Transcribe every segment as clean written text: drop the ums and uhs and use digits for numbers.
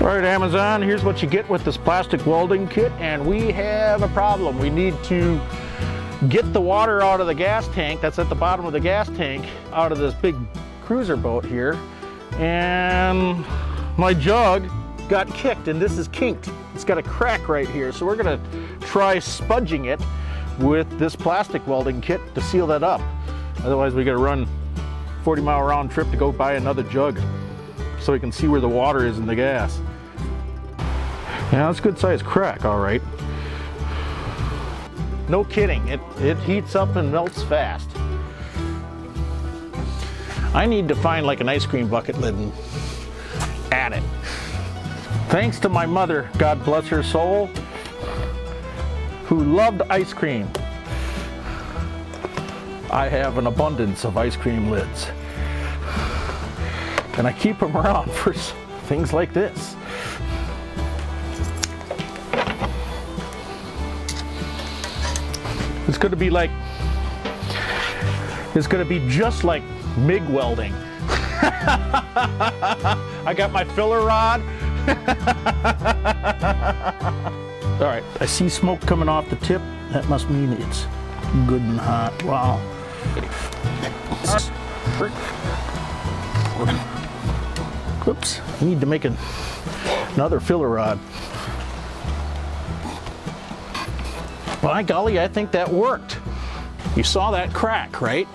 All right, Amazon, here's what you get with this plastic welding kit, and we have a problem. We need to get the water out of the gas tank that's at the bottom of the gas tank out of this big cruiser boat here, and my jug got kicked, and this is kinked. It's got a crack right here, so we're gonna try spudging it with this plastic welding kit to seal that up. Otherwise we gotta run 40-mile round trip to go buy another jug so we can see where the water is in the gas. Yeah, that's a good sized crack, all right. No kidding, it heats up and melts fast. I need to find like an ice cream bucket lid and add it. Thanks to my mother, God bless her soul, who loved ice cream, I have an abundance of ice cream lids. And I keep them around for things like this. It's going to be just like MIG welding. I got my filler rod. All right, I see smoke coming off the tip. That must mean it's good and hot. Wow. Oops, I need to make another filler rod. By golly, I think that worked. You saw that crack, right?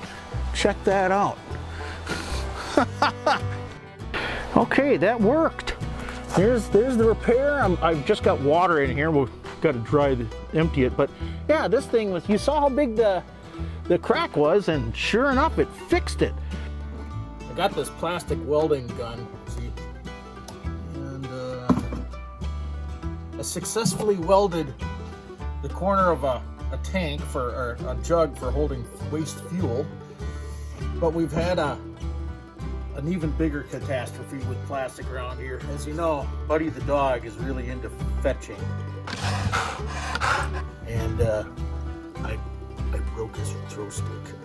Check that out. Okay, that worked. There's the repair. I've just got water in here. We've got to empty it. But yeah, this thing was, you saw how big the crack was, and sure enough, it fixed it. I got this plastic welding gun, see, and I successfully welded the corner of a tank or a jug for holding waste fuel, but we've had an even bigger catastrophe with plastic around here. As you know, Buddy the dog is really into fetching, and I broke his throw stick.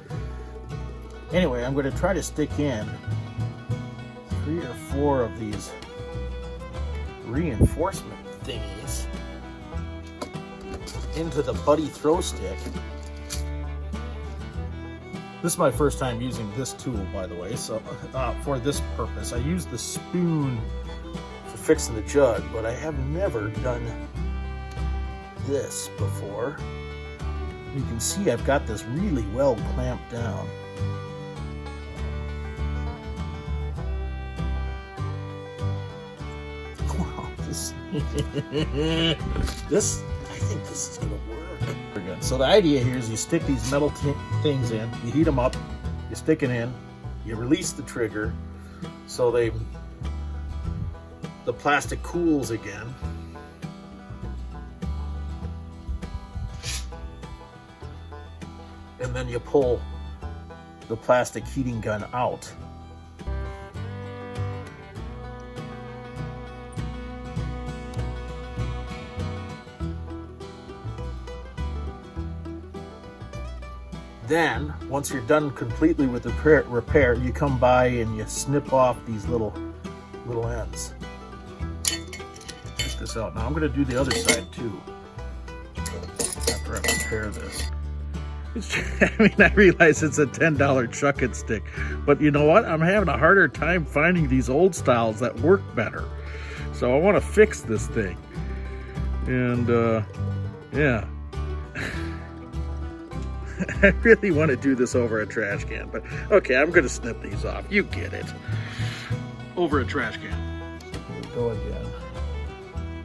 Anyway, I'm going to try to stick in 3 or 4 of these reinforcement thingies into the Buddy throw stick. This is my first time using this tool, by the way, so for this purpose. I use the spoon for fixing the jug, but I have never done this before. You can see I've got this really well clamped down. Wow, this I think this is gonna work. So the idea here is you stick these metal things in, you heat them up, you stick it in, you release the trigger so the plastic cools again. And then you pull the plastic heating gun out. Then, once you're done completely with the repair, you come by and you snip off these little ends. Check this out. Now I'm going to do the other side too, after I repair this. I mean, I realize it's a $10 chuck and stick, but you know what? I'm having a harder time finding these old styles that work better. So I want to fix this thing. And, yeah. I really want to do this over a trash can, but okay, I'm going to snip these off. You get it. Over a trash can. Here we go again.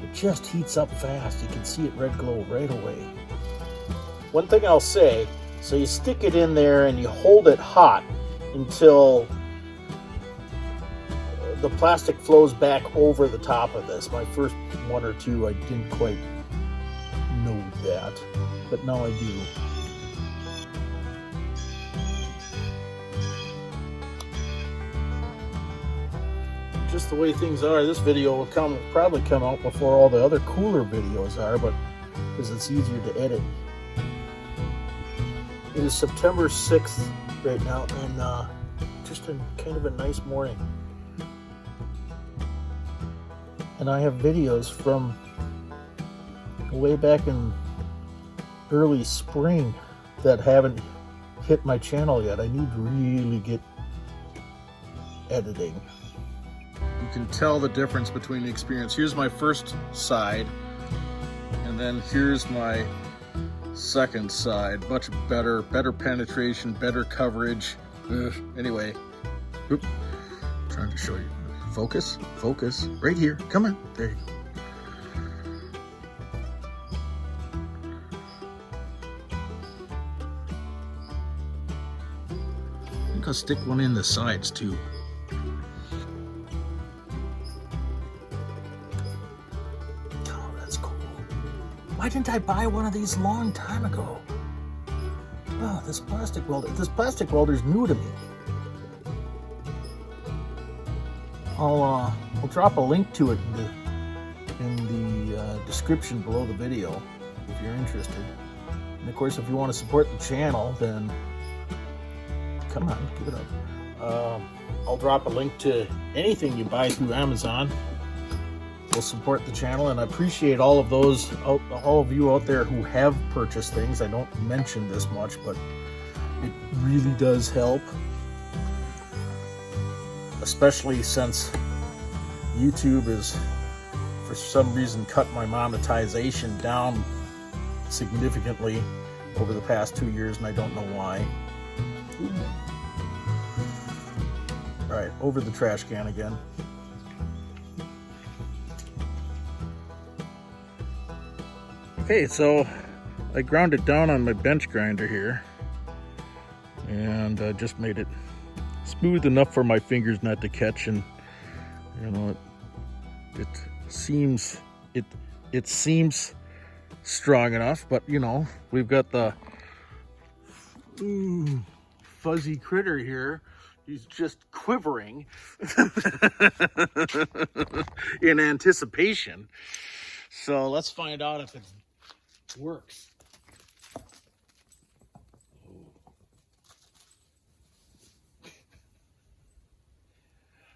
It just heats up fast. You can see it red glow right away. One thing I'll say, so you stick it in there and you hold it hot until the plastic flows back over the top of this. My first 1 or 2, I didn't quite know that, but now I do. Just the way things are, this video will probably come out before all the other cooler videos are, but because it's easier to edit. It is September 6th right now, and just kind of a nice morning. And I have videos from way back in early spring that haven't hit my channel yet. I need to really get editing. You can tell the difference between the experience. Here's my first side, and then here's my second side. Much better penetration, better coverage. Anyway, trying to show you. Focus, right here. Come on, there you go. I think I'll stick one in the sides too. Oh, that's cool. Why didn't I buy one of these a long time ago? Oh, this plastic welder's new to me. I'll drop a link to it in the description below the video if you're interested. And of course, if you want to support the channel, then come on, give it up. I'll drop a link to anything you buy through Amazon. Will support the channel, and I appreciate all of you out there who have purchased things. I don't mention this much, but it really does help. Especially since YouTube is, for some reason, cut my monetization down significantly over the past 2 years, and I don't know why. All right, over the trash can again. Okay, so I ground it down on my bench grinder here, and just made it smooth enough for my fingers not to catch, and you know it seems strong enough, but you know, we've got the fuzzy critter here. He's just quivering in anticipation. So let's find out if it works.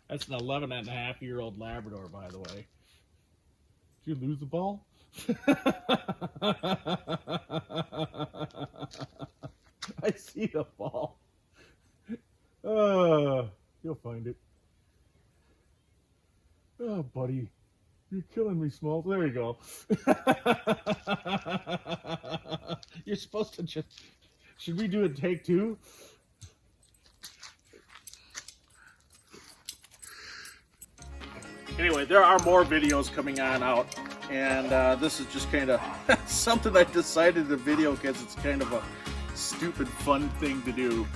That's an 11-and-a-half-year-old Labrador, by the way. Did you lose the ball? I see the ball. You'll find it. Oh, buddy. You're killing me, Smalls. There we go. You're supposed to just... Should we do a take two? Anyway, there are more videos coming on out, and this is just kind of something I decided to video because it's kind of a stupid, fun thing to do.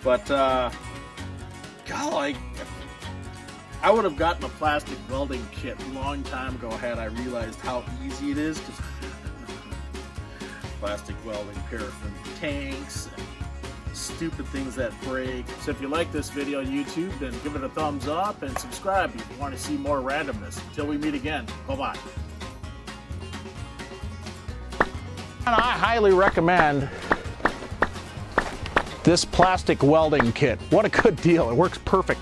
But, golly, I would have gotten a plastic welding kit a long time ago had I realized how easy it is. Because plastic welding, paraffin tanks, and stupid things that break. So if you like this video on YouTube, then give it a thumbs up and subscribe if you want to see more randomness. Until we meet again, bye-bye. And I highly recommend this plastic welding kit. What a good deal. It works perfect.